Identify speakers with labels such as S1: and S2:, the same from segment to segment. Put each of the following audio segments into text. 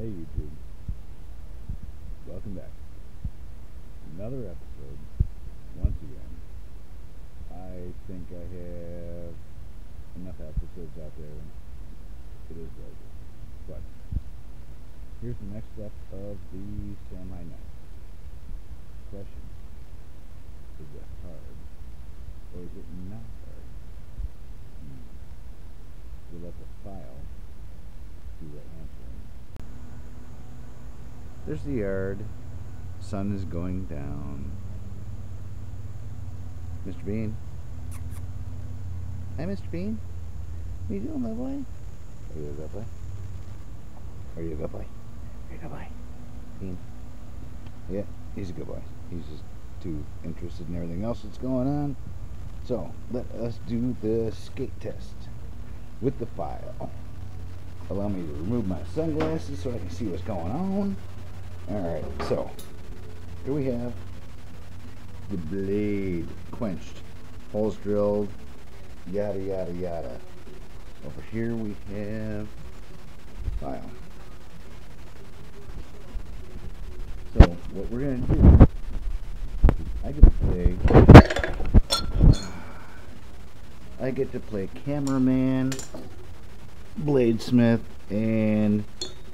S1: Hey YouTube, welcome back. Another episode, once again. I think I have enough episodes out there. It is what it is. But here's the next step of the San Mai knife. Question: is it hard or is it not hard? We'll let the file do that answering. There's the yard. Sun is going down. Mr. Bean. Hi, Mr. Bean. What are you doing, my boy? Are you a good boy? Are you a good boy? Are you a good boy? Bean. Yeah, he's a good boy. He's just too interested in everything else that's going on. So, let us do the skate test with the file. Allow me to remove my sunglasses so I can see what's going on. Alright, so here we have the blade quenched, holes drilled, yada yada yada. Over here we have file. So what we're going to do, I get to play cameraman, bladesmith, and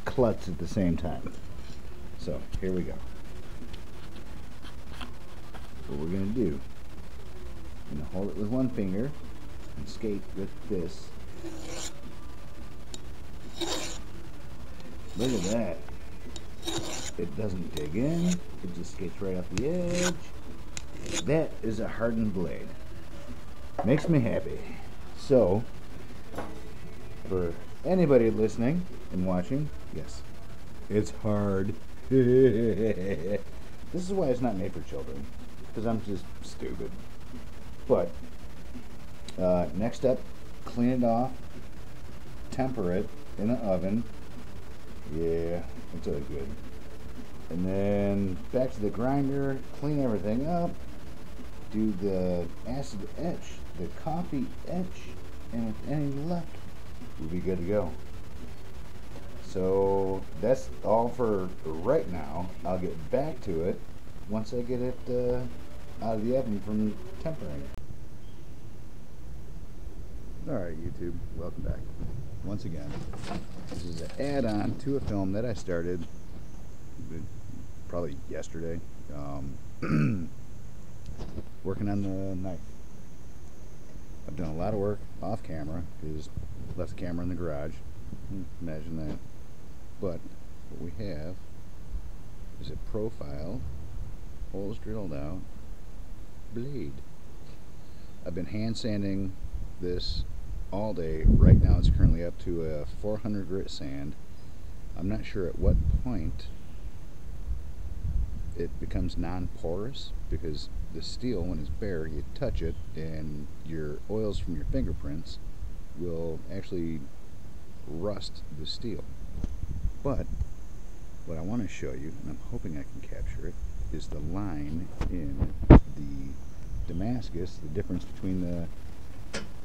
S1: klutz at the same time. So here we go. What we're going to do, I'm going to hold it with one finger and skate with this. Look at that. It doesn't dig in. It just skates right off the edge. That is a hardened blade. Makes me happy. So, for anybody listening and watching, yes, it's hard. This is why it's not made for children, because I'm just stupid. But next step, clean it off, temper it in the oven. Yeah, it's really good. And then back to the grinder, clean everything up, do the acid etch, the coffee etch, and if any left, we'll be good to go. So that's all for right now. I'll get back to it once I get it out of the oven from tempering. Alright YouTube, welcome back. Once again, this is an add-on to a film that I started probably yesterday. Working on the knife. I've done a lot of work off camera because left the camera in the garage. Imagine that. But what we have is a profile, holes drilled out, blade. I've been hand sanding this all day. Right now it's currently up to a 400 grit sand. I'm not sure at what point it becomes non-porous, because the steel, when it's bare, you touch it and your oils from your fingerprints will actually rust the steel. But what I want to show you, and I'm hoping I can capture it, is the line in the Damascus, the difference between the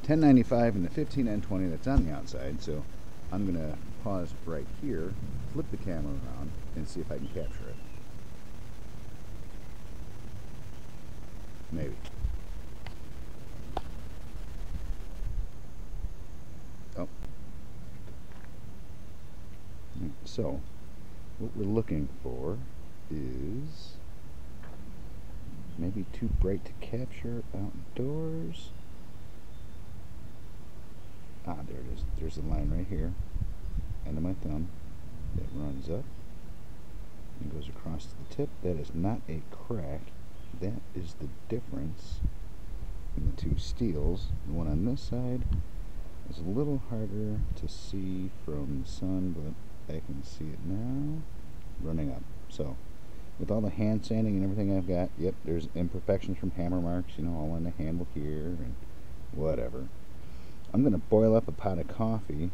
S1: 1095 and the 15N20 that's on the outside. So I'm going to pause right here, flip the camera around, and see if I can capture it. Maybe. Oh. So, what we're looking for is maybe too bright to capture outdoors. Ah, there it is. There's the line right here. End of my thumb. It runs up and goes across to the tip. That is not a crack. That is the difference in the two steels. The one on this side is a little harder to see from the sun, but I can see it now running up. So with all the hand sanding and everything I've got, yep, there's imperfections from hammer marks, you know, all on the handle here and whatever. I'm going to boil up a pot of coffee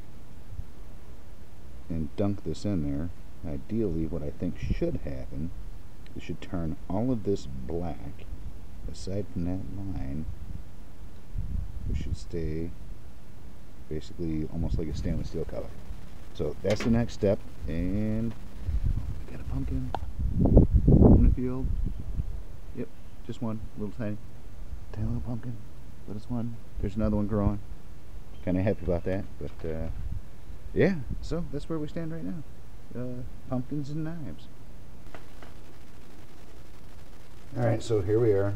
S1: and dunk this in there. Ideally, what I think should happen, it should turn all of this black. Aside from that line, it should stay basically almost like a stainless steel color. So that's the next step, and Got a pumpkin in the field. Yep, just one, little tiny little pumpkin. But it's one. There's another one growing. Kind of happy about that, but yeah. So that's where we stand right now. Pumpkins and knives. All right, so here we are.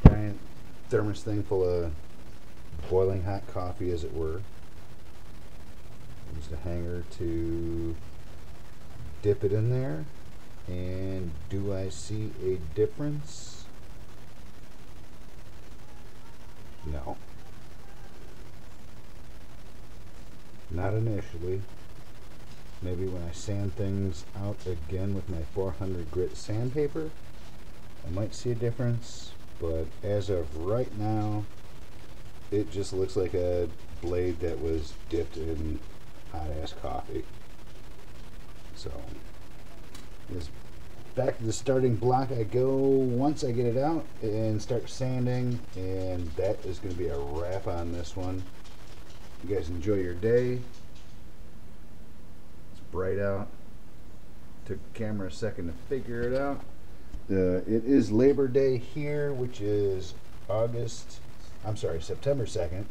S1: Giant thermos thing full of boiling hot coffee, as it were. Use the hanger to dip it in there. And do I see a difference? No. Not initially. Maybe when I sand things out again with my 400 grit sandpaper, I might see a difference, but as of right now, it just looks like a blade that was dipped in hot ass coffee. So, just back to the starting block I go once I get it out and start sanding, and that is going to be a wrap on this one. You guys enjoy your day. It's bright out. Took the camera a second to figure it out. It is Labor Day here, which is September 2nd.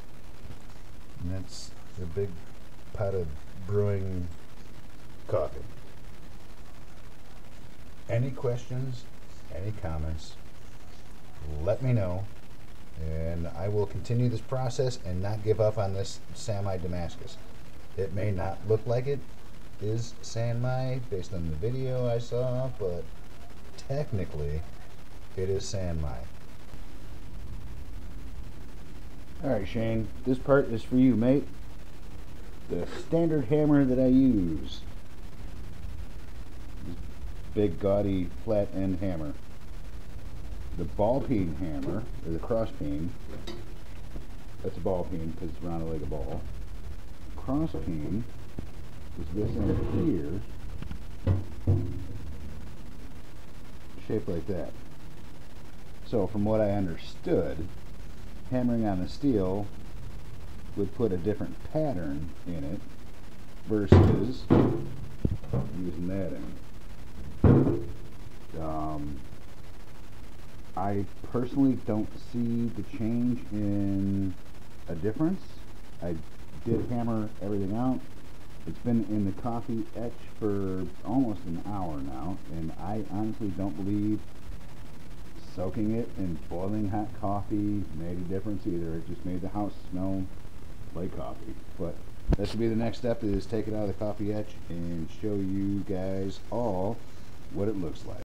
S1: And that's the big pot of brewing coffee. Any questions, any comments, let me know. And I will continue this process and not give up on this San Mai Damascus. It may not look like it is San Mai based on the video I saw, but technically it is San Mai. Alright, Shane, this part is for you, mate. The standard hammer that I use. This big gaudy flat end hammer. The ball peen hammer, or the cross peen, that's a ball peen because it's rounded like a ball. Cross peen is this end here, shaped like that. So from what I understood, hammering on the steel would put a different pattern in it versus using that end. I personally don't see the change in a difference. I did hammer everything out. It's been in the coffee etch for almost an hour now, and I honestly don't believe soaking it in boiling hot coffee made a difference either. It just made the house smell like coffee. But that should be the next step, is take it out of the coffee etch and show you guys all what it looks like.